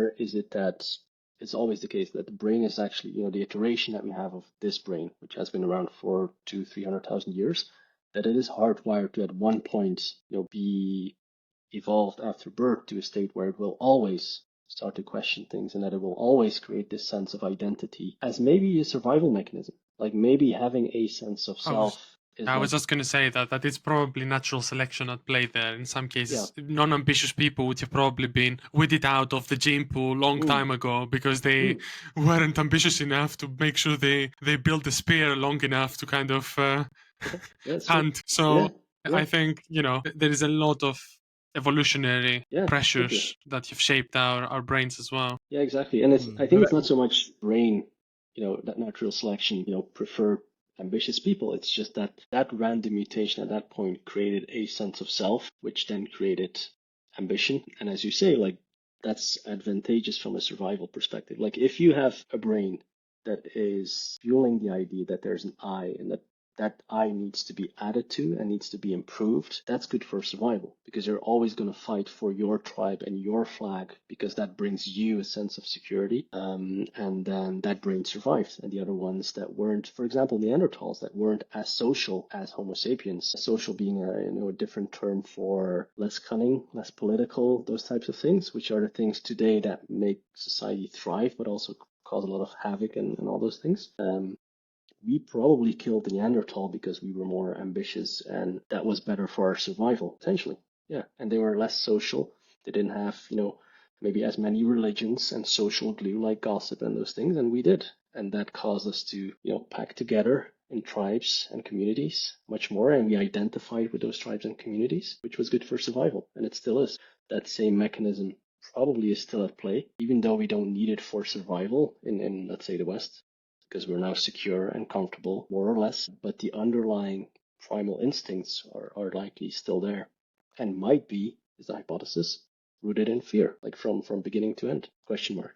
Or is it that it's always the case that the brain is actually, the iteration that we have of this brain, which has been around for 200,000-300,000 years, that it is hardwired to at one point, be evolved after birth to a state where it will always start to question things and that it will always create this sense of identity as maybe a survival mechanism. Like maybe having a sense of self is I was like, just going to say that it's probably natural selection at play there. In some cases, non-ambitious people would have probably been weeded out of the gene pool long time ago because they weren't ambitious enough to make sure they built the spear long enough to kind of hunt. So I think, there is a lot of evolutionary pressures that have shaped our brains as well. Yeah, exactly. And I think it's not so much brain, that natural selection, prefer ambitious people. It's just that random mutation at that point created a sense of self, which then created ambition. And as you say, like that's advantageous from a survival perspective. Like if you have a brain that is fueling the idea that there's an I and that I needs to be added to and needs to be improved, that's good for survival because you're always going to fight for your tribe and your flag because that brings you a sense of security. And then that brain survived. And the other ones that weren't, for example, Neanderthals that weren't as social as Homo sapiens, social being a different term for less cunning, less political, those types of things, which are the things today that make society thrive, but also cause a lot of havoc and all those things. We probably killed the Neanderthal because we were more ambitious and that was better for our survival, essentially. Yeah. And they were less social. They didn't have, maybe as many religions and social glue like gossip and those things, and we did. And that caused us to, pack together in tribes and communities much more. And we identified with those tribes and communities, which was good for survival. And it still is. That same mechanism probably is still at play, even though we don't need it for survival in let's say, the West, because we're now secure and comfortable, more or less, but the underlying primal instincts are likely still there and might be, is the hypothesis, rooted in fear, like from beginning to end, question mark.